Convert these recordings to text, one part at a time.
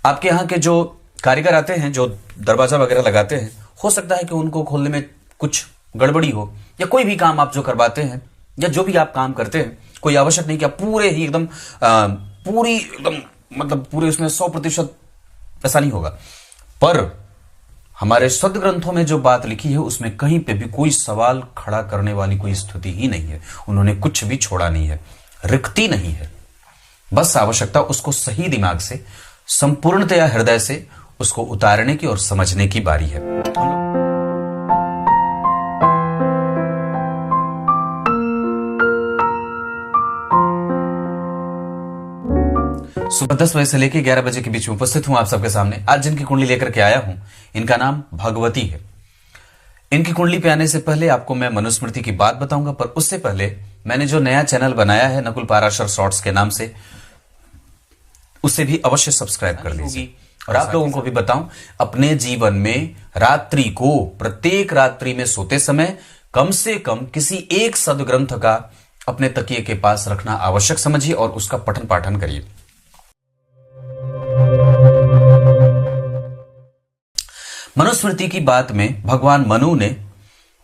आपके यहाँ के जो कारीगर आते हैं, जो दरवाजा वगैरह लगाते हैं, हो सकता है कि उनको खोलने में कुछ गड़बड़ी हो, या कोई भी काम आप जो करवाते हैं या जो भी आप काम करते हैं, कोई आवश्यक नहीं कि आप पूरे ही एकदम पूरी एकदम मतलब पूरे उसमें 100% ऐसा नहीं होगा। पर हमारे सदग्रंथों में जो बात लिखी है उसमें कहीं पे भी कोई सवाल खड़ा करने वाली कोई स्थिति ही नहीं है। उन्होंने कुछ भी छोड़ा नहीं है, रिक्ति नहीं है। बस आवश्यकता उसको सही दिमाग से, संपूर्णतया हृदय से उसको उतारने की और समझने की बारी है। सुबह 10 बजे से लेकर 11 बजे के बीच में उपस्थित हूं आप सबके सामने। आज जिनकी कुंडली लेकर के आया हूं, इनका नाम भगवती है। इनकी कुंडली पे आने से पहले आपको मैं मनुस्मृति की बात बताऊंगा, पर उससे पहले मैंने जो नया चैनल बनाया है नकुल पाराशर शॉर्ट्स के नाम से, उसे भी अवश्य सब्सक्राइब कर लीजिए। और आप लोगों को भी बताऊं, अपने जीवन में रात्रि को, प्रत्येक रात्रि में सोते समय कम से कम किसी एक सदग्रंथ का अपने तकिए के पास रखना आवश्यक समझिए और उसका पठन पाठन करिए। मनुस्मृति की बात में भगवान मनु ने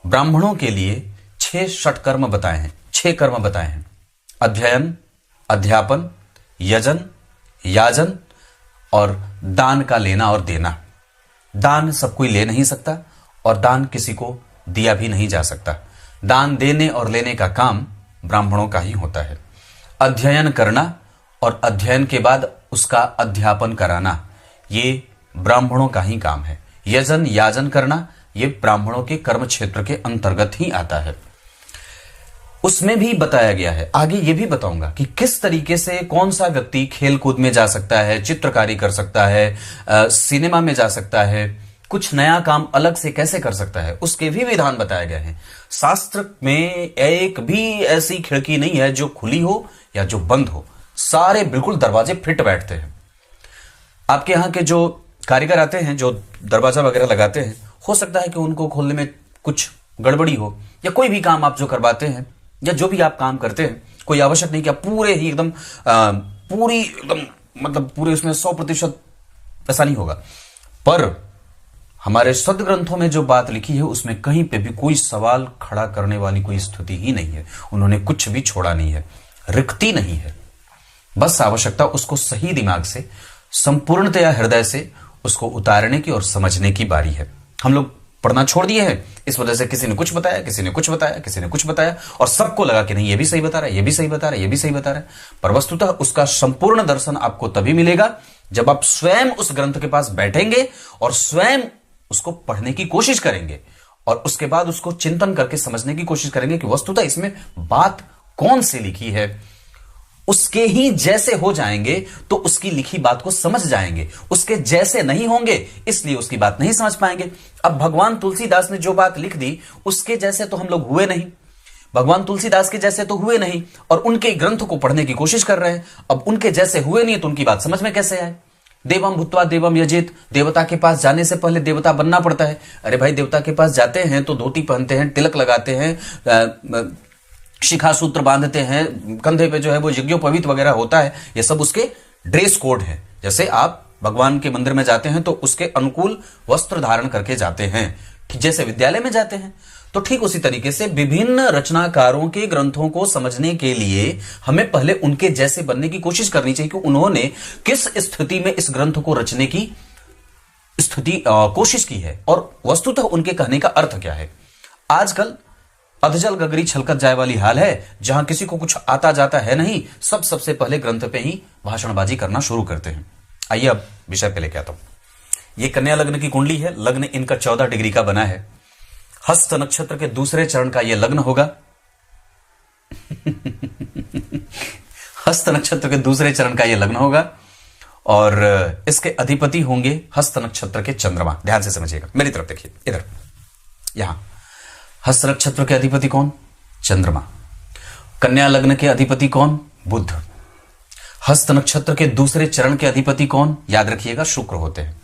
ब्राह्मणों के लिए 6 षटकर्म बताए हैं, 6 कर्म बताए हैं। अध्ययन, अध्यापन, यजन, याजन और दान का लेना और देना। दान सब कोई ले नहीं सकता और दान किसी को दिया भी नहीं जा सकता। दान देने और लेने का काम ब्राह्मणों का ही होता है। अध्ययन करना और अध्ययन के बाद उसका अध्यापन कराना, ये ब्राह्मणों का ही काम है। यजन, याजन करना, ये ब्राह्मणों के कर्म क्षेत्र के अंतर्गत ही आता है। उसमें भी बताया गया है, आगे ये भी बताऊंगा कि किस तरीके से कौन सा व्यक्ति खेल कूद में जा सकता है, चित्रकारी कर सकता है, सिनेमा में जा सकता है, कुछ नया काम अलग से कैसे कर सकता है, उसके भी विधान बताए गए हैं। शास्त्र में एक भी ऐसी खिड़की नहीं है जो खुली हो या जो बंद हो, सारे बिल्कुल दरवाजे फिट बैठते हैं। आपके यहाँ के जो कारीगर आते हैं, जो दरवाजा वगैरह लगाते हैं, हो सकता है कि उनको खोलने में कुछ गड़बड़ी हो, या कोई भी काम आप जो करवाते हैं या जो भी आप काम करते हैं, कोई आवश्यक नहीं कि आप पूरे ही एकदम पूरी एकदम मतलब पूरे उसमें 100% ऐसा नहीं होगा। पर हमारे सदग्रंथों में जो बात लिखी है उसमें कहीं पे भी कोई सवाल खड़ा करने वाली कोई स्थिति ही नहीं है। उन्होंने कुछ भी छोड़ा नहीं है, रिक्ति नहीं है। बस आवश्यकता उसको सही दिमाग से, संपूर्णतया हृदय से उसको उतारने की और समझने की बारी है। हम लोग पढ़ना छोड़ दिए हैं, इस वजह से किसी ने कुछ बताया, किसी ने कुछ बताया, किसी ने कुछ बताया, और सबको लगा कि नहीं ये भी सही बता रहा है, ये भी सही बता रहा है, ये भी सही बता रहा है। पर वस्तुतः उसका संपूर्ण दर्शन आपको तभी मिलेगा जब आप स्वयं उस ग्रंथ के पास बैठेंगे और स्वयं उसको पढ़ने की कोशिश करेंगे, और उसके बाद उसको चिंतन करके समझने की कोशिश करेंगे कि वस्तुतः इसमें बात कौन सी लिखी है। उसके ही जैसे हो जाएंगे तो उसकी लिखी बात को समझ जाएंगे, उसके जैसे नहीं होंगे इसलिए उसकी बात नहीं समझ पाएंगे। अब भगवान तुलसीदास ने जो बात लिख दी उसके जैसे तो हम लोग हुए नहीं, भगवान तुलसीदास के जैसे तो हुए नहीं, और उनके ग्रंथ को पढ़ने की कोशिश कर रहे हैं। अब उनके जैसे हुए नहीं तो उनकी बात समझ में कैसे आए। देवम भूत्वा देवम यजेत, देवता के पास जाने से पहले देवता बनना पड़ता है। अरे भाई, देवता के पास जाते हैं तो धोती पहनते हैं, तिलक लगाते हैं, शिखा सूत्र बांधते हैं, कंधे पे जो है वो यज्ञोपवीत वगैरह होता है, ये सब उसके ड्रेस कोड है। जैसे आप भगवान के मंदिर में जाते हैं तो उसके अनुकूल वस्त्र धारण करके जाते हैं, ठीक जैसे विद्यालय में जाते हैं। तो ठीक उसी तरीके से विभिन्न रचनाकारों के ग्रंथों को समझने के लिए हमें पहले उनके जैसे बनने की कोशिश करनी चाहिए कि उन्होंने किस स्थिति में इस ग्रंथ को रचने की कोशिश की है, और वस्तुतः उनके कहने का अर्थ क्या है। आजकल अधजल गगरी छलकत जाए वाली हाल है, जहां किसी को कुछ आता जाता है नहीं, सबसे पहले ग्रंथ पे ही भाषणबाजी करना शुरू करते हैं। आइए अब विषय पे लेके आता हूं। ये कन्या लग्न की कुंडली है। लग्न इनका 14 डिग्री का बना है। हस्त नक्षत्र के दूसरे चरण का यह लग्न होगा। हस्त नक्षत्र के दूसरे चरण का यह लग्न होगा, और इसके अधिपति होंगे हस्त नक्षत्र के चंद्रमा। ध्यान से समझिएगा, मेरी तरफ देखिए, इधर यहां हस्त नक्षत्र के अधिपति कौन? चंद्रमा। कन्या लग्न के अधिपति कौन? बुध। हस्त नक्षत्र के दूसरे चरण के अधिपति कौन? याद रखिएगा, शुक्र होते हैं।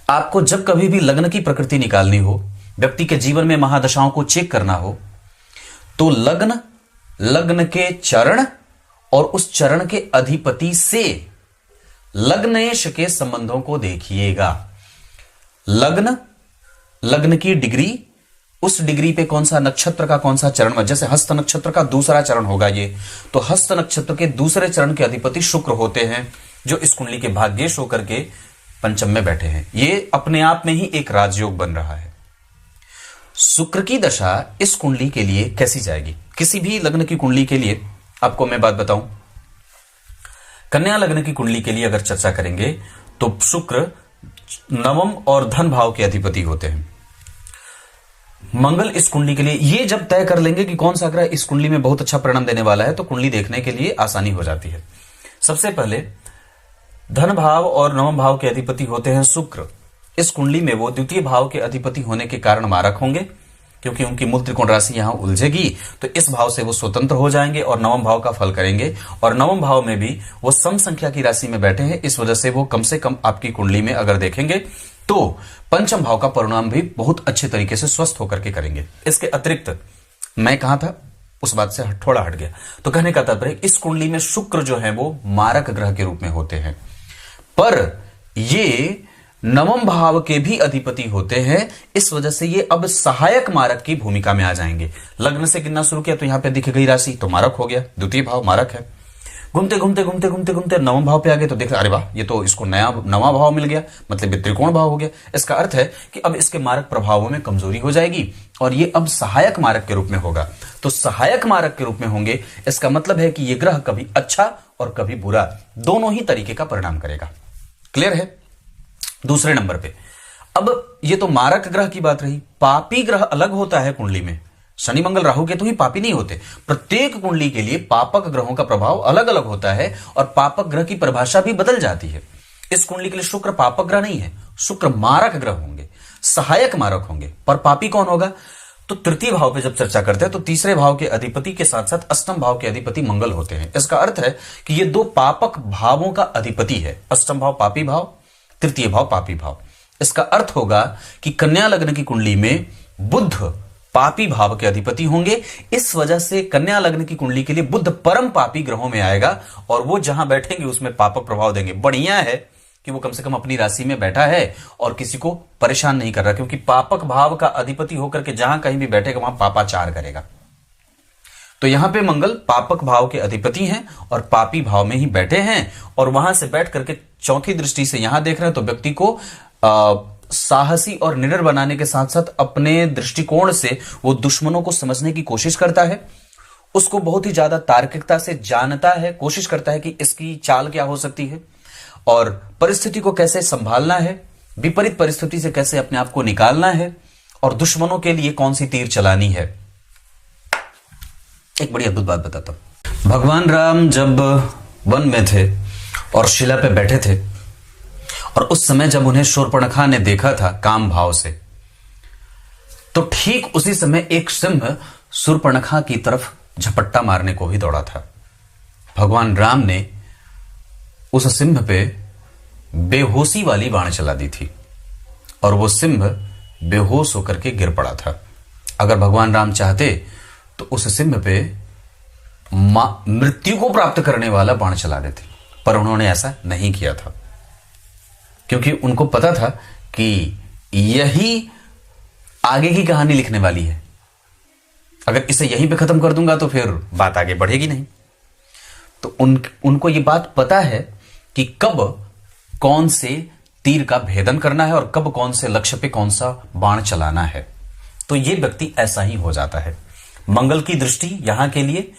आपको जब कभी भी लग्न की प्रकृति निकालनी हो, व्यक्ति के जीवन में महादशाओं को चेक करना हो, तो लग्न, लग्न के चरण और उस चरण के अधिपति से लग्नेश के संबंधों को देखिएगा। लग्न, लग्न की डिग्री, उस डिग्री पे कौन सा नक्षत्र का कौन सा चरण, जैसे हस्त नक्षत्र का दूसरा चरण होगा ये, तो हस्त नक्षत्र के दूसरे चरण के अधिपति शुक्र होते हैं, जो इस कुंडली के भाग्येश होकर के पंचम में बैठे हैं। ये अपने आप में ही एक राजयोग बन रहा है। शुक्र की दशा इस कुंडली के लिए कैसी जाएगी? किसी भी लग्न की कुंडली के लिए आपको मैं बात बताऊं, कन्या लग्न की कुंडली के लिए अगर चर्चा करेंगे तो शुक्र नवम और धन भाव के अधिपति होते हैं। मंगल इस कुंडली के लिए, ये जब तय कर लेंगे कि कौन सा ग्रह इस कुंडली में बहुत अच्छा परिणाम देने वाला है, तो कुंडली देखने के लिए आसानी हो जाती है। सबसे पहले धन भाव और नवम भाव के अधिपति होते हैं शुक्र। इस कुंडली में वो द्वितीय भाव के अधिपति होने के कारण मारक होंगे, क्योंकि उनकी मूल त्रिकोण राशि यहां उलझेगी, तो इस भाव से वो स्वतंत्र हो जाएंगे और नवम भाव का फल करेंगे। और नवम भाव में भी वो सम संख्या की राशि में बैठे हैं, इस वजह से वो कम से कम आपकी कुंडली में अगर देखेंगे तो पंचम भाव का परिणाम भी बहुत अच्छे तरीके से स्वस्थ होकर के करेंगे। इसके अतिरिक्त मैं कहा था, उस बात से थोड़ा हट गया, तो कहने का तात्पर्य इस कुंडली में शुक्र जो है वो मारक ग्रह के रूप में होते हैं, पर ये नवम भाव के भी अधिपति होते हैं, इस वजह से ये अब सहायक मारक की भूमिका में आ जाएंगे। लग्न से गिनना शुरू किया तो यहां पे दिख गई राशि, तो मारक हो गया, द्वितीय भाव मारक है। घूमते घूमते घूमते घूमते घूमते नवम भाव पे आ गए तो देख अरे वाह, ये तो इसको नवा भाव मिल गया, मतलब ये त्रिकोण भाव हो गया। इसका अर्थ है कि अब इसके मारक प्रभावों में कमजोरी हो जाएगी और ये अब सहायक मारक के रूप में होगा। तो सहायक मारक के रूप में होंगे, इसका मतलब है कि ये ग्रह कभी अच्छा और कभी बुरा, दोनों ही तरीके का परिणाम करेगा। क्लियर है? दूसरे नंबर पे अब ये तो मारक ग्रह की बात रही। पापी ग्रह अलग होता है कुंडली में, शनि मंगल राहु केतु ही पापी नहीं होते। प्रत्येक कुंडली के लिए पापक ग्रहों का प्रभाव अलग अलग होता है और पापक ग्रह की परिभाषा भी बदल जाती है। इस कुंडली के लिए शुक्र पापक ग्रह नहीं है, शुक्र मारक ग्रह होंगे, सहायक मारक होंगे। पर पापी कौन होगा? तो तृतीय भाव पे जब चर्चा करते हैं तो तीसरे भाव के अधिपति के साथ साथ अष्टम भाव के अधिपति मंगल होते हैं। इसका अर्थ है कि ये दो पापक भावों का अधिपति है, अष्टम भाव पापी भाव, तृतीय भाव पापी भाव। इसका अर्थ होगा कि कन्या लग्न की कुंडली में बुध पापी भाव के अधिपति होंगे, इस वजह से कन्या लग्न की कुंडली के लिए बुध परम पापी ग्रहों में आएगा और वो जहां बैठेंगे उसमें पापक प्रभाव देंगे। बढ़िया है कि वो कम से कम अपनी राशि में बैठा है और किसी को परेशान नहीं कर रहा, क्योंकि पापक भाव का अधिपति होकर के जहां कहीं भी बैठेगा वहां पापाचार करेगा। तो यहां पे मंगल पापक भाव के अधिपति हैं और पापी भाव में ही बैठे हैं और वहां से बैठ करके चौथी दृष्टि से यहां देख रहे हैं, तो व्यक्ति को साहसी और निडर बनाने के साथ साथ अपने दृष्टिकोण से वो दुश्मनों को समझने की कोशिश करता है, उसको बहुत ही ज्यादा तार्किकता से जानता है, कोशिश करता है कि इसकी चाल क्या हो सकती है और परिस्थिति को कैसे संभालना है, विपरीत परिस्थिति से कैसे अपने आप को निकालना है और दुश्मनों के लिए कौन सी तीर चलानी है। एक बड़ी अद्भुत बात बताता हूं। भगवान राम जब वन में थे और शिला पे बैठे थे और उस समय जब उन्हें शूर्पणखा ने देखा था काम भाव से, तो ठीक उसी समय एक सिंह शूर्पणखा की तरफ झपट्टा मारने को भी दौड़ा था। भगवान राम ने उस सिंह पे बेहोशी वाली बाण चला दी थी और वो सिंह बेहोश होकर के गिर पड़ा था। अगर भगवान राम चाहते तो उस सिंह पे मृत्यु को प्राप्त करने वाला बाण चला देते, पर उन्होंने ऐसा नहीं किया था, क्योंकि उनको पता था कि यही आगे की कहानी लिखने वाली है। अगर इसे यहीं पे खत्म कर दूंगा तो फिर बात आगे बढ़ेगी नहीं। तो उनको ये बात पता है कि कब कौन से तीर का भेदन करना है और कब कौन से लक्ष्य पे कौन सा बाण चलाना है। तो ये व्यक्ति ऐसा ही हो जाता है। मंगल की दृष्टि यहां के लिए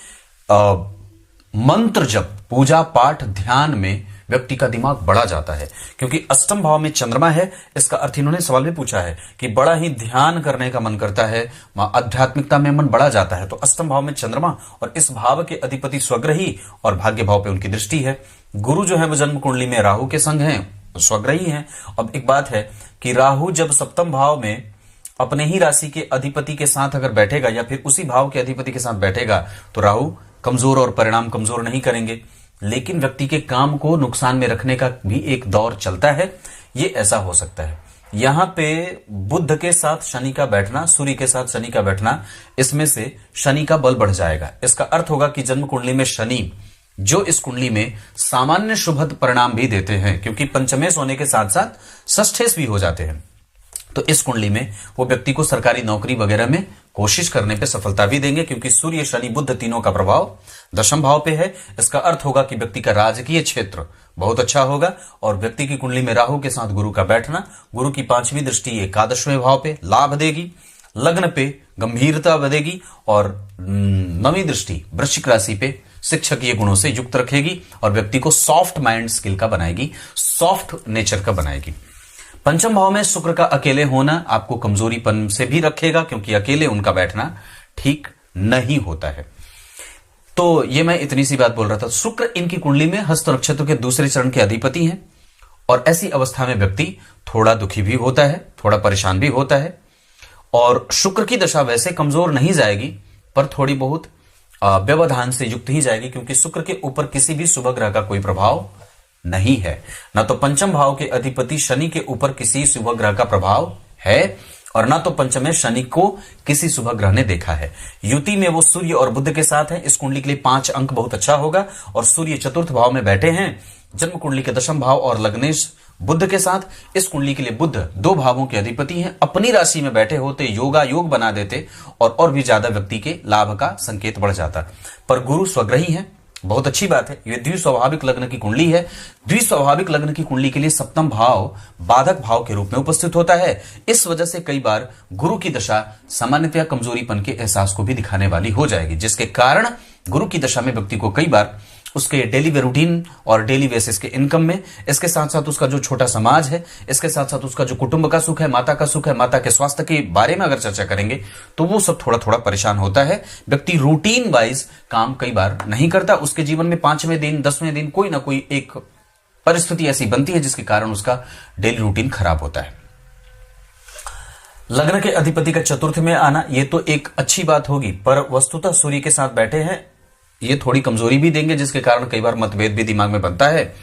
मंत्र जप, पूजा पाठ, ध्यान में व्यक्ति का दिमाग बढ़ा जाता है, क्योंकि अष्टम भाव में चंद्रमा है। इसका अर्थ इन्होंने सवाल भी पूछा है कि बड़ा ही ध्यान करने का मन करता है, आध्यात्मिकता में मन बढ़ा जाता है। तो अष्टम भाव में चंद्रमा और इस भाव के अधिपति स्वग्रही और भाग्य भाव पे उनकी दृष्टि है। गुरु जो है वो जन्म कुंडली में राहु के संग है, स्वग्रही है। अब एक बात है कि राहु जब सप्तम भाव में अपने ही राशि के अधिपति के साथ अगर बैठेगा या फिर उसी भाव के अधिपति के साथ बैठेगा तो राहु कमजोर और परिणाम कमजोर नहीं करेंगे, लेकिन व्यक्ति के काम को नुकसान में रखने का भी एक दौर चलता है। ये ऐसा हो सकता है। यहां पे बुध के साथ शनि का बैठना, सूर्य के साथ शनि का बैठना, इसमें से शनि का बल बढ़ जाएगा। इसका अर्थ होगा कि जन्म कुंडली में शनि जो इस कुंडली में सामान्य शुभ परिणाम भी देते हैं, क्योंकि पंचमेश होने के साथ साथ षष्ठेश भी हो जाते हैं। तो इस कुंडली में वो व्यक्ति को सरकारी नौकरी वगैरह में कोशिश करने पे सफलता भी देंगे, क्योंकि सूर्य शनि बुध तीनों का प्रभाव दशम भाव पे है। इसका अर्थ होगा कि व्यक्ति का राजकीय क्षेत्र बहुत अच्छा होगा। और व्यक्ति की कुंडली में राहु के साथ गुरु का बैठना, गुरु की 5वीं दृष्टि एकादशवें भाव पे लाभ देगी, लग्न पे गंभीरता बढ़ेगी, और 9वीं दृष्टि वृश्चिक राशि पे शिक्षकीय गुणों से युक्त रखेगी और व्यक्ति को सॉफ्ट माइंड स्किल का बनाएगी, सॉफ्ट नेचर का बनाएगी। पंचम भाव में शुक्र का अकेले होना आपको कमजोरीपन से भी रखेगा, क्योंकि अकेले उनका बैठना ठीक नहीं होता है। तो ये मैं इतनी सी बात बोल रहा था। शुक्र इनकी कुंडली में हस्त नक्षत्र के दूसरे चरण के अधिपति हैं, और ऐसी अवस्था में व्यक्ति थोड़ा दुखी भी होता है, थोड़ा परेशान भी होता है। और शुक्र की दशा वैसे कमजोर नहीं जाएगी, पर थोड़ी बहुत व्यवधान से युक्त ही जाएगी, क्योंकि शुक्र के ऊपर किसी भी शुभ ग्रह का कोई प्रभाव नहीं है। ना तो पंचम भाव के अधिपति शनि के ऊपर किसी शुभ ग्रह का प्रभाव है, और ना तो पंचम शनि को किसी शुभ ग्रह ने देखा है। युति में वो सूर्य और बुध के साथ है। इस कुंडली के लिए 5 अंक बहुत अच्छा होगा। और सूर्य चतुर्थ भाव में बैठे हैं, जन्म कुंडली के दशम भाव और लग्नेश बुध के साथ। इस कुंडली के लिए बुध 2 भावों के अधिपति हैं। अपनी राशि में बैठे होते योगा योग बना देते, और भी ज्यादा व्यक्ति के लाभ का संकेत बढ़ जाता। पर गुरु स्वग्रही है, बहुत अच्छी बात है। यह द्विस्वाभाविक लग्न की कुंडली है। द्विस्वाभाविक लग्न की कुंडली के लिए सप्तम भाव बाधक भाव के रूप में उपस्थित होता है। इस वजह से कई बार गुरु की दशा सामान्यतया कमजोरीपन के एहसास को भी दिखाने वाली हो जाएगी, जिसके कारण गुरु की दशा में व्यक्ति को कई बार उसके डेली रूटीन और डेली बेसिस के इनकम में, इसके साथ साथ उसका जो छोटा समाज है, इसके साथ साथ उसका जो कुटुंब का सुख है, माता का सुख है, माता के स्वास्थ्य के बारे में अगर चर्चा करेंगे तो वो सब थोड़ा थोड़ा परेशान होता है। व्यक्ति रूटीन वाइज काम कई बार नहीं करता। उसके जीवन में 5वें दिन 10वें दिन कोई ना कोई एक परिस्थिति ऐसी बनती है जिसके कारण उसका डेली रूटीन खराब होता है। लग्न के अधिपति का चतुर्थ में आना ये तो एक अच्छी बात होगी, पर वस्तुतः सूर्य के साथ बैठे हैं, ये थोड़ी कमजोरी भी देंगे, जिसके कारण कई बार मतभेद भी दिमाग में बनता है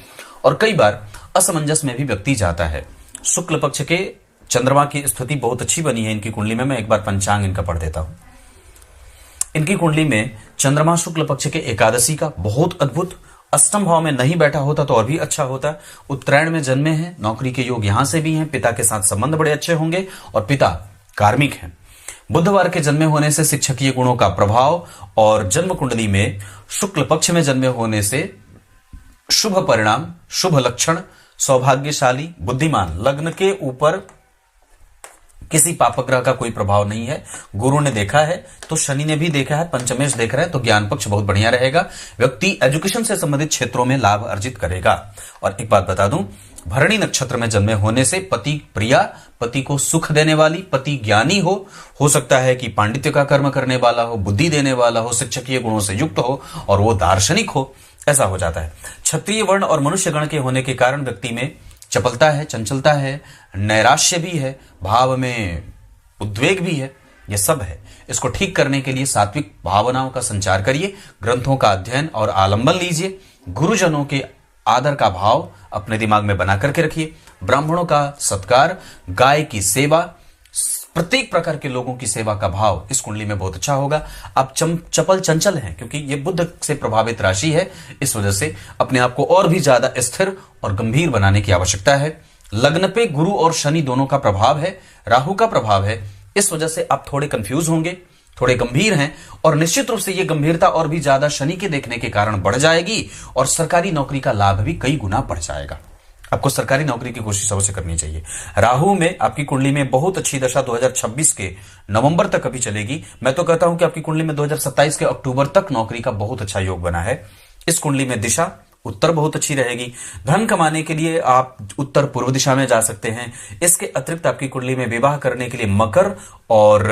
और कई बार असमंजस में भी व्यक्ति जाता है। शुक्ल पक्ष के चंद्रमा की स्थिति बहुत अच्छी बनी है इनकी कुंडली में। मैं एक बार पंचांग इनका पढ़ देता हूं। इनकी कुंडली में चंद्रमा शुक्ल पक्ष के एकादशी का बहुत अद्भुत, अष्टम भाव में नहीं बैठा होता तो और भी अच्छा होता। उत्तरायण में जन्मे हैं, नौकरी के योग यहां से भी हैं, पिता के साथ संबंध बड़े अच्छे होंगे और पिता कार्मिक हैं। बुधवार के जन्मे होने से शिक्षकीय गुणों का प्रभाव और जन्म कुंडली में शुक्ल पक्ष में जन्मे होने से शुभ परिणाम, शुभ लक्षण, सौभाग्यशाली, बुद्धिमान। लग्न के ऊपर किसी पापग्रह का कोई प्रभाव नहीं है। गुरु ने देखा है तो शनि ने भी देखा है, पंचमेश देख रहा है तो ज्ञान पक्ष बहुत बढ़िया रहेगा। व्यक्ति एजुकेशन से संबंधित क्षेत्रों में लाभ अर्जित करेगा। और एक बात बता दूं, भरणी नक्षत्र में जन्मे होने से पति प्रिया, पति को सुख देने वाली, पति ज्ञानी हो सकता है कि पांडित्य का कर्म करने वाला हो, बुद्धि देने वाला हो, शिक्षकीय गुणों से युक्त हो और वो दार्शनिक हो, ऐसा हो जाता है। क्षत्रिय वर्ण और मनुष्य गण के होने के कारण व्यक्ति में चपलता है, चंचलता है, नैराश्य भी है, भाव में उद्वेग भी है, ये सब है। इसको ठीक करने के लिए सात्विक भावनाओं का संचार करिए, ग्रंथों का अध्ययन और आलंबन लीजिए, गुरुजनों के आदर का भाव अपने दिमाग में बना करके रखिए, ब्राह्मणों का सत्कार, गाय की सेवा, प्रत्येक प्रकार के लोगों की सेवा का भाव इस कुंडली में बहुत अच्छा होगा। आप चपल चंचल हैं क्योंकि ये बुध से प्रभावित राशि है, इस वजह से अपने आप को और भी ज्यादा स्थिर और गंभीर बनाने की आवश्यकता है। लग्न पे गुरु और शनि दोनों का प्रभाव है, राहु का प्रभाव है, इस वजह से आप थोड़े कंफ्यूज होंगे, थोड़े गंभीर हैं और निश्चित रूप से यह गंभीरता और भी ज्यादा शनि के देखने के कारण बढ़ जाएगी और सरकारी नौकरी का लाभ भी कई गुना बढ़ जाएगा। आपको सरकारी नौकरी की कोशिश अवश्य करनी चाहिए। राहु में आपकी कुंडली में बहुत अच्छी दशा 2026 के नवंबर तक अभी चलेगी। मैं तो कहता हूं कि आपकी कुंडली में 2027 के अक्टूबर तक नौकरी का बहुत अच्छा योग बना है। इस कुंडली में दिशा उत्तर बहुत अच्छी रहेगी। धन कमाने के लिए आप उत्तर पूर्व दिशा में जा सकते हैं। इसके अतिरिक्त आपकी कुंडली में विवाह करने के लिए मकर और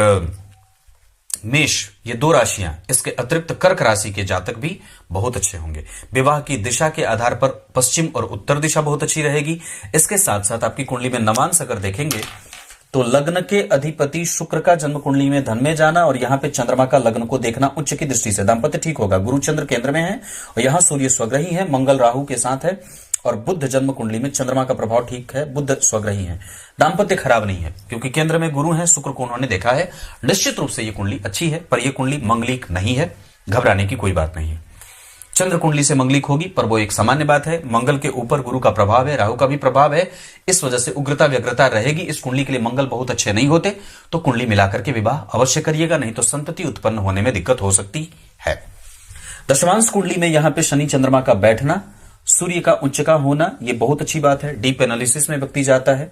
मेष, ये 2 राशियां, इसके अतिरिक्त कर्क राशि के जातक भी बहुत अच्छे होंगे। विवाह की दिशा के आधार पर पश्चिम और उत्तर दिशा बहुत अच्छी रहेगी। इसके साथ साथ आपकी कुंडली में नवांश अगर देखेंगे तो लग्न के अधिपति शुक्र का जन्म कुंडली में धन में जाना और यहां पे चंद्रमा का लग्न को देखना उच्च की दृष्टि से दांपत्य ठीक होगा। गुरु चंद्र केंद्र में है और यहां सूर्य स्वग्रही है, मंगल राहु के साथ है और बुध जन्म कुंडली में चंद्रमा का प्रभाव ठीक है, बुध स्वग्रही है। दांपत्य खराब नहीं है क्योंकि केंद्र में गुरु है, शुक्र को उन्होंने देखा है। निश्चित रूप से यह कुंडली अच्छी है, पर यह कुंडली मंगलिक नहीं है, घबराने की कोई बात नहीं है। चंद्र कुंडली से मंगलिक होगी, पर वो एक सामान्य बात है। मंगल के ऊपर गुरु का प्रभाव है, राहु का भी प्रभाव है, इस वजह से उग्रता व्यग्रता रहेगी। इस कुंडली के लिए मंगल बहुत अच्छे नहीं होते, तो कुंडली मिलाकर के विवाह अवश्य करिएगा, नहीं तो संतति उत्पन्न होने में दिक्कत हो सकती है। दशमांश कुंडली में यहां पे शनि चंद्रमा का बैठना, सूर्य का उच्च का होना, ये बहुत अच्छी बात है। डीप एनालिसिस में व्यक्ति जाता है।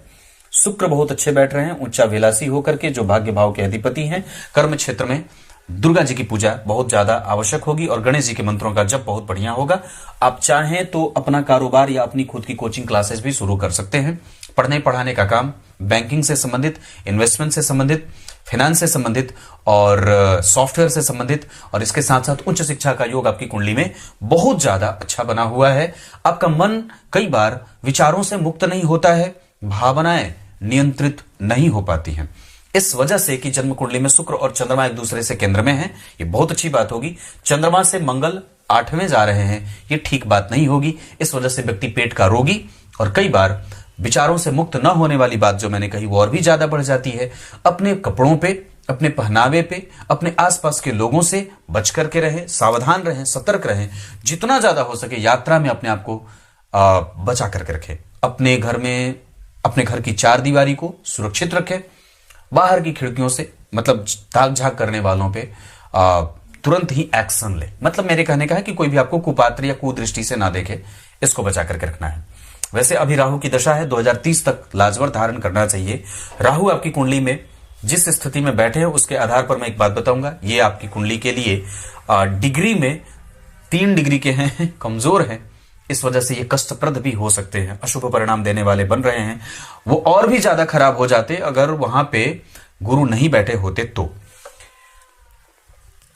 शुक्र बहुत अच्छे बैठ रहे हैं उच्चा विलासी होकर के, जो भाग्य भाव के अधिपति हैं। कर्म क्षेत्र में दुर्गा जी की पूजा बहुत ज्यादा आवश्यक होगी और गणेश जी के मंत्रों का जप बहुत बढ़िया होगा। आप चाहें तो अपना कारोबार या अपनी खुद की कोचिंग क्लासेस भी शुरू कर सकते हैं। पढ़ने पढ़ाने का काम, बैंकिंग से संबंधित, इन्वेस्टमेंट से संबंधित, फाइनेंस से संबंधित और सॉफ्टवेयर से संबंधित, और इसके साथ साथ उच्च शिक्षा का योग आपकी कुंडली में बहुत ज्यादा अच्छा बना हुआ है। आपका मन कई बार विचारों से मुक्त नहीं होता है, भावनाएं नियंत्रित नहीं हो पाती हैं। इस वजह से कि जन्म कुंडली में शुक्र और चंद्रमा एक दूसरे से केंद्र में हैं, ये बहुत अच्छी बात होगी। चंद्रमा से मंगल 8वें जा रहे हैं, ये ठीक बात नहीं होगी। इस वजह से व्यक्ति पेट का रोगी और कई बार विचारों से मुक्त न होने वाली बात जो मैंने कही वो और भी ज्यादा बढ़ जाती है। अपने कपड़ों पे, अपने पहनावे पे, अपने आसपास के लोगों से बच करके रहें, सावधान रहें, सतर्क रहें। जितना ज्यादा हो सके यात्रा में अपने आप को बचा करके रखें। अपने घर में, अपने घर की चार दीवारी को सुरक्षित रखें। बाहर की खिड़कियों से, मतलब ताक झाक करने वालों पे तुरंत ही एक्शन ले। मतलब मेरे कहने का है कि कोई भी आपको कुपात्र या कुदृष्टि से ना देखे, इसको बचा करके रखना है। वैसे अभी राहु की दशा है, 2030 तक लाजवर धारण करना चाहिए। राहु आपकी कुंडली में जिस स्थिति में बैठे हैं उसके आधार पर मैं एक बात बताऊंगा। ये आपकी कुंडली के लिए डिग्री में 3 डिग्री के हैं, कमजोर हैं। इस वजह से ये कष्टप्रद भी हो सकते हैं, अशुभ परिणाम देने वाले बन रहे हैं। वो और भी ज्यादा खराब हो जाते अगर वहां पे गुरु नहीं बैठे होते तो।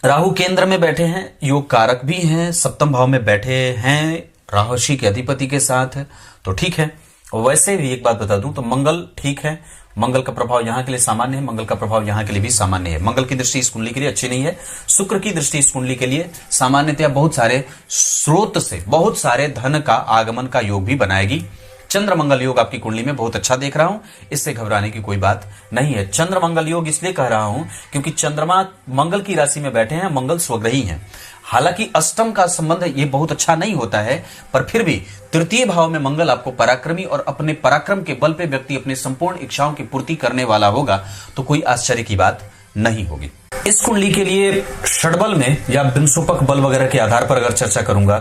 राहु केंद्र में बैठे हैं, योग कारक भी हैं, सप्तम भाव में बैठे हैं राशि के अधिपति के साथ, तो ठीक है। वैसे भी एक बात बता दूं तो मंगल ठीक है, मंगल का प्रभाव यहां के लिए सामान्य है, मंगल का प्रभाव यहां के लिए भी सामान्य है। मंगल की दृष्टि इस कुंडली के लिए अच्छी नहीं है। शुक्र की दृष्टि इस कुंडली के लिए सामान्यतया बहुत सारे स्रोत से बहुत सारे धन का आगमन का योग भी बनाएगी। चंद्र मंगल योग आपकी कुंडली में बहुत अच्छा देख रहा हूं, इससे घबराने की कोई बात नहीं है। चंद्र मंगल योग इसलिए कह रहा हूं क्योंकि चंद्रमा मंगल की राशि में बैठे हैं, मंगल स्वग्रही हैं। हालांकि अष्टम का संबंध ये बहुत अच्छा नहीं होता है, पर फिर भी तृतीय भाव में मंगल आपको पराक्रमी और अपने पराक्रम के बल पे व्यक्ति अपनी संपूर्ण इच्छाओं की पूर्ति करने वाला होगा, तो कोई आश्चर्य की बात नहीं होगी। इस कुंडली के लिए षडबल में या बिंसुपक बल वगैरह के आधार पर अगर चर्चा करूंगा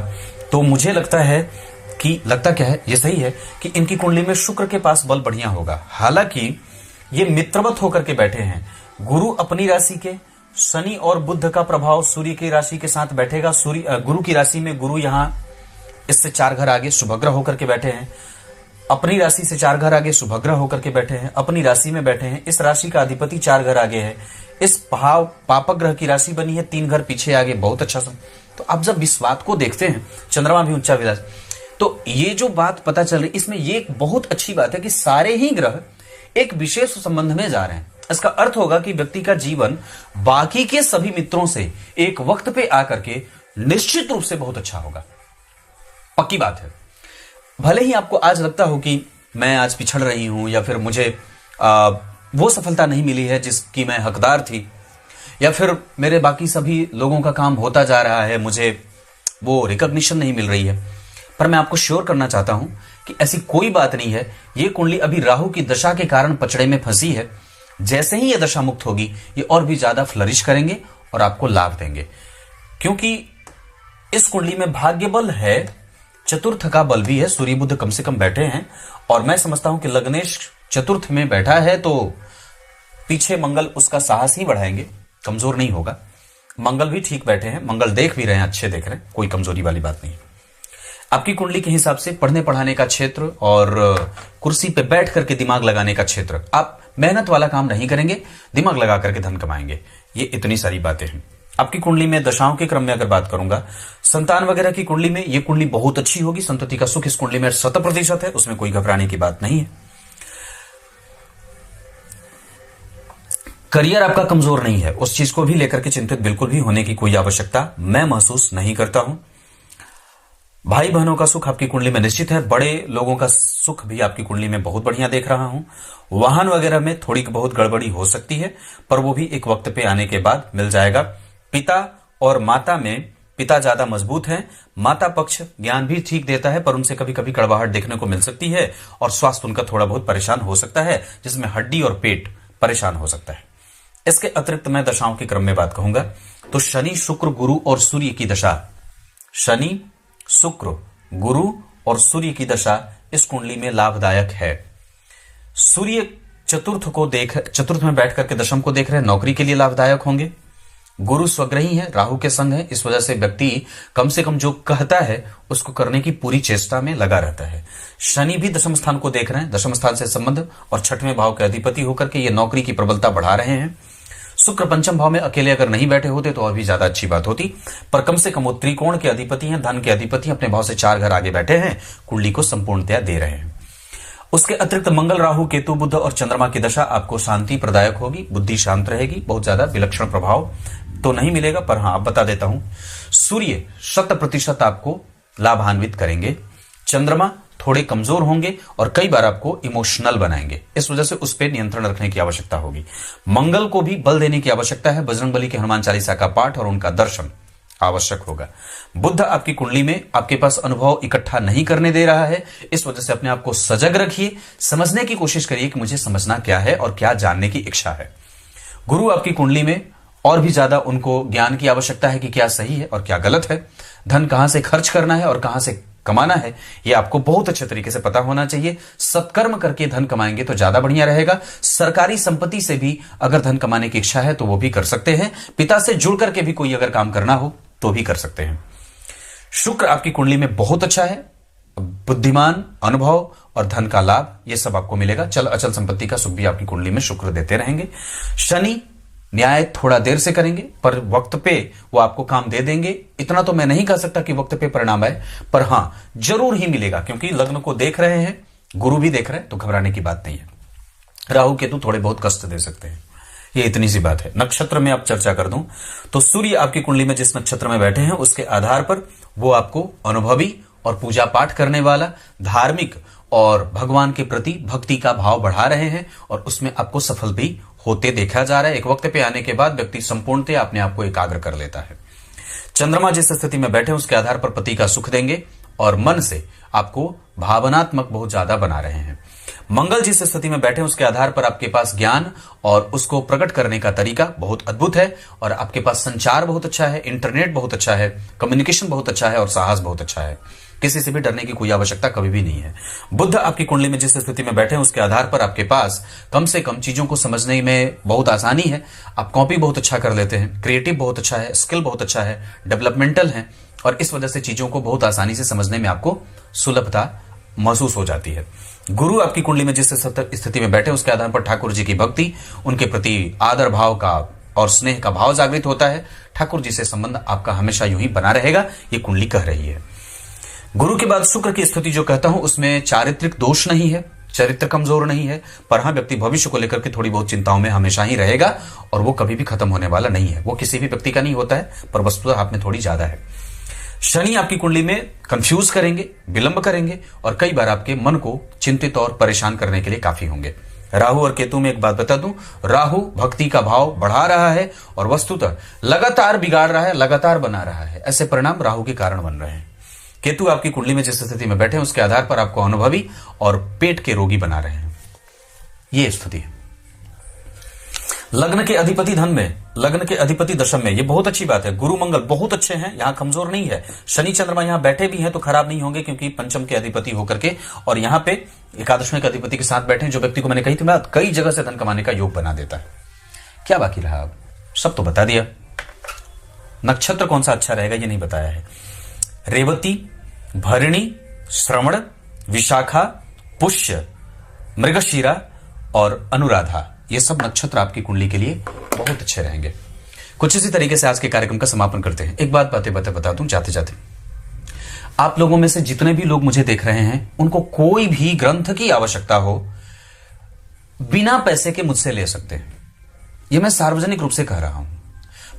तो मुझे लगता है कि, लगता क्या है, ये सही है कि इनकी कुंडली में शुक्र के पास बल बढ़िया होगा। हालांकि ये मित्रवत होकर के बैठे हैं, गुरु अपनी राशि के, शनि और बुध का प्रभाव सूर्य की राशि के साथ बैठेगा। सूर्य गुरु की राशि में, गुरु यहां इससे 4 घर आगे शुभग्रह होकर के बैठे हैं, अपनी राशि से 4 घर आगे शुभग्रह होकर के बैठे हैं, अपनी राशि में बैठे हैं। इस राशि का अधिपति 4 घर आगे है। इस भाव पापक ग्रह की राशि बनी है 3 घर पीछे आगे, बहुत अच्छा। तो अब जब इस बात को देखते हैं, चंद्रमा भी उच्चा विलास, तो ये जो बात पता चल रही इसमें ये एक बहुत अच्छी बात है कि सारे ही ग्रह एक विशेष संबंध में जा रहे हैं। इसका अर्थ होगा कि व्यक्ति का जीवन बाकी के सभी मित्रों से एक वक्त पे आकर के निश्चित रूप से बहुत अच्छा होगा, पक्की बात है। भले ही आपको आज लगता हो कि मैं आज पिछड़ रही हूं, या फिर मुझे वो सफलता नहीं मिली है जिसकी मैं हकदार थी, या फिर मेरे बाकी सभी लोगों का काम होता जा रहा है, मुझे वो रिकॉग्निशन नहीं मिल रही है, पर मैं आपको श्योर करना चाहता हूं कि ऐसी कोई बात नहीं है। ये कुंडली अभी राहु की दशा के कारण पचड़े में फंसी है। जैसे ही ये दशा मुक्त होगी, ये और भी ज्यादा फ्लरिश करेंगे और आपको लाभ देंगे, क्योंकि इस कुंडली में भाग्य बल है, चतुर्थ का बल भी है, सूर्य बुध कम से कम बैठे हैं। और मैं समझता हूं कि लग्नेश चतुर्थ में बैठा है तो पीछे मंगल उसका साहस ही बढ़ाएंगे, कमजोर नहीं होगा। मंगल भी ठीक बैठे हैं, मंगल देख भी रहे हैं, अच्छे देख रहे हैं, कोई कमजोरी वाली बात नहीं। आपकी कुंडली के हिसाब से पढ़ने पढ़ाने का क्षेत्र और कुर्सी पे बैठ करके दिमाग लगाने का क्षेत्र, आप मेहनत वाला काम नहीं करेंगे, दिमाग लगा करके धन कमाएंगे। ये इतनी सारी बातें हैं। आपकी कुंडली में दशाओं के क्रम में अगर बात करूंगा, संतान वगैरह की कुंडली में ये कुंडली बहुत अच्छी होगी। संतति का सुख इस कुंडली में 100% है, उसमें कोई घबराने की बात नहीं है। करियर आपका कमजोर नहीं है, उस चीज को भी लेकर के चिंतित बिल्कुल भी होने की कोई आवश्यकता मैं महसूस नहीं करता हूं। भाई बहनों का सुख आपकी कुंडली में निश्चित है, बड़े लोगों का सुख भी आपकी कुंडली में बहुत बढ़िया देख रहा हूं। वाहन वगैरह में थोड़ी बहुत गड़बड़ी हो सकती है, पर वो भी एक वक्त पे आने के बाद मिल जाएगा। पिता और माता में पिता ज्यादा मजबूत हैं। माता पक्ष ज्ञान भी ठीक देता है, पर उनसे कभी कभी कड़वाहट देखने को मिल सकती है और स्वास्थ्य उनका थोड़ा बहुत परेशान हो सकता है, जिसमें हड्डी और पेट परेशान हो सकता है। इसके अतिरिक्त मैं दशाओं के क्रम में बात कहूंगा तो शनि, शुक्र, गुरु और सूर्य की दशा, शनि, शुक्र, गुरु और सूर्य की दशा इस कुंडली में लाभदायक है। सूर्य चतुर्थ में बैठ करके दशम को देख रहे हैं, नौकरी के लिए लाभदायक होंगे। गुरु स्वग्रही है, राहु के संग है, इस वजह से व्यक्ति कम से कम जो कहता है उसको करने की पूरी चेष्टा में लगा रहता है। शनि भी दशम स्थान को देख रहे हैं, दशम स्थान से संबंध और छठवें भाव के अधिपति होकर के ये नौकरी की प्रबलता बढ़ा रहे हैं। शुक्र पंचम भाव में अकेले अगर नहीं बैठे होते तो और भी ज्यादा अच्छी बात होती, पर कम से कम वो त्रिकोण के अधिपति हैं, धन के अधिपति, अपने भाव से 4 घर आगे बैठे हैं, कुंडली को संपूर्णतया दे रहे हैं। उसके अतिरिक्त मंगल, राहु, केतु, बुध और चंद्रमा की दशा आपको शांति प्रदायक होगी, बुद्धि शांत रहेगी, बहुत ज्यादा विलक्षण प्रभाव तो नहीं मिलेगा, पर हाँ आप बता देता हूं, सूर्य 100% आपको लाभान्वित करेंगे, चंद्रमा थोड़े कमजोर होंगे और कई बार आपको इमोशनल बनाएंगे, इस वजह से उस पर नियंत्रण रखने की आवश्यकता होगी। मंगल को भी बल देने की आवश्यकता है, बजरंगबली के हनुमान चालीसा का पाठ और उनका दर्शन आवश्यक होगा। बुध आपकी कुंडली में आपके पास अनुभव इकट्ठा नहीं करने दे रहा है, इस वजह से अपने आप को सजग रखिए, समझने की कोशिश करिए कि मुझे समझना क्या है और क्या जानने की इच्छा है। गुरु आपकी कुंडली में और भी ज्यादा उनको ज्ञान की आवश्यकता है कि क्या सही है और क्या गलत है, धन कहां से खर्च करना है और कहां से कमाना है, यह आपको बहुत अच्छे तरीके से पता होना चाहिए। सत्कर्म करके धन कमाएंगे तो ज्यादा बढ़िया रहेगा। सरकारी संपत्ति से भी अगर धन कमाने की इच्छा है तो वो भी कर सकते हैं। पिता से जुड़ करके भी कोई अगर काम करना हो तो भी कर सकते हैं। शुक्र आपकी कुंडली में बहुत अच्छा है, बुद्धिमान, अनुभव और धन का लाभ ये सब आपको मिलेगा। चल अचल संपत्ति का सुख भी आपकी कुंडली में शुक्र देते रहेंगे। शनि न्याय थोड़ा देर से करेंगे, पर वक्त पे वो आपको काम दे देंगे। इतना तो मैं नहीं कह सकता कि वक्त पे परिणाम आए, पर हां जरूर ही मिलेगा, क्योंकि लग्न को देख रहे हैं, गुरु भी देख रहे हैं, तो घबराने की बात नहीं है। राहु केतु थोड़े बहुत कष्ट दे सकते हैं, ये इतनी सी बात है। नक्षत्र में आप चर्चा कर दूं तो सूर्य आपकी कुंडली में जिस नक्षत्र में बैठे हैं उसके आधार पर वो आपको अनुभवी और पूजा पाठ करने वाला, धार्मिक और भगवान के प्रति भक्ति का भाव बढ़ा रहे हैं और उसमें आपको सफल भी होते देखा जा रहा है। एक वक्त पे आने के बाद व्यक्ति संपूर्णतः अपने आप को एकाग्र कर लेता है। चंद्रमा जिस स्थिति में बैठे उसके आधार पर पति का सुख देंगे और मन से आपको भावनात्मक बहुत ज्यादा बना रहे हैं। मंगल जिस स्थिति में बैठे उसके आधार पर आपके पास ज्ञान और उसको प्रकट करने का तरीका बहुत अद्भुत है और आपके पास संचार बहुत अच्छा है, इंटरनेट बहुत अच्छा है, कम्युनिकेशन बहुत अच्छा है और साहस बहुत अच्छा है। किसी से भी डरने की कोई आवश्यकता कभी भी नहीं है। बुध आपकी कुंडली में जिस स्थिति में बैठे हैं उसके आधार पर आपके पास कम से कम चीजों को समझने में बहुत आसानी है। आप कॉपी बहुत अच्छा कर लेते हैं, क्रिएटिव बहुत अच्छा है, स्किल बहुत अच्छा है, डेवलपमेंटल है और इस वजह से चीजों को बहुत आसानी से समझने में आपको सुलभता महसूस हो जाती है। गुरु आपकी कुंडली में जिस स्थिति में बैठे उसके आधार पर ठाकुर जी की भक्ति, उनके प्रति आदर भाव का और स्नेह का भाव जागृत होता है। ठाकुर जी से संबंध आपका हमेशा यूं ही बना रहेगा, ये कुंडली कह रही है। गुरु के बाद शुक्र की स्थिति जो कहता हूं उसमें चारित्रिक दोष नहीं है, चरित्र कमजोर नहीं है, पर हाँ व्यक्ति भविष्य को लेकर के थोड़ी बहुत चिंताओं में हमेशा ही रहेगा और वो कभी भी खत्म होने वाला नहीं है। वो किसी भी व्यक्ति का नहीं होता है, पर वस्तुतः आप में थोड़ी ज्यादा है। शनि आपकी कुंडली में कंफ्यूज करेंगे, विलंब करेंगे और कई बार आपके मन को चिंतित और परेशान करने के लिए काफी होंगे। राहु और केतु में एक बात बता दूं, राहु भक्ति का भाव बढ़ा रहा है और वस्तुतः लगातार बिगाड़ रहा है, लगातार बना रहा है। ऐसे परिणाम राहु के कारण बन रहे हैं। केतु आपकी कुंडली में जिस स्थिति में बैठे हैं उसके आधार पर आपको अनुभवी और पेट के रोगी बना रहे हैं, ये स्थिति है। लग्न के अधिपति धन में, लग्न के अधिपति दशम में, ये बहुत अच्छी बात है। गुरु मंगल बहुत अच्छे हैं, यहां कमजोर नहीं है। शनि चंद्रमा यहां बैठे भी हैं तो खराब नहीं होंगे, क्योंकि पंचम के अधिपति होकर के और यहां पे एकादशवें के अधिपति के साथ बैठे हैं, जो व्यक्ति को मैंने कही थी बात, कई जगह से धन कमाने का योग बना देता है। क्या बाकी रहा? अब सब तो बता दिया। नक्षत्र कौन सा अच्छा रहेगा ये नहीं बताया है। रेवती, भरणी, श्रवण, विशाखा, पुष्य, मृगशीरा और अनुराधा, ये सब नक्षत्र आपकी कुंडली के लिए बहुत अच्छे रहेंगे। कुछ इसी तरीके से आज के कार्यक्रम का समापन करते हैं। एक बात बातें बता दूं जाते जाते, आप लोगों में से जितने भी लोग मुझे देख रहे हैं उनको कोई भी ग्रंथ की आवश्यकता हो बिना पैसे के मुझसे ले सकते हैं। यह मैं सार्वजनिक रूप से कह रहा हूं।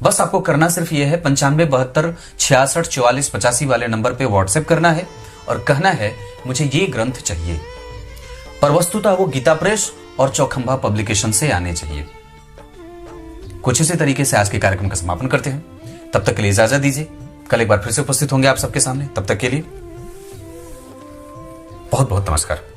बस आपको करना सिर्फ यह है 95 72 66 44 85 वाले नंबर पे व्हाट्सएप करना है और कहना है मुझे ये ग्रंथ चाहिए, पर वस्तुतः वो गीता प्रेस और चौखंबा पब्लिकेशन से आने चाहिए। कुछ इसी तरीके से आज के कार्यक्रम का समापन करते हैं। तब तक के लिए इजाजत दीजिए। कल एक बार फिर से उपस्थित होंगे आप सबके सामने। तब तक के लिए बहुत बहुत नमस्कार।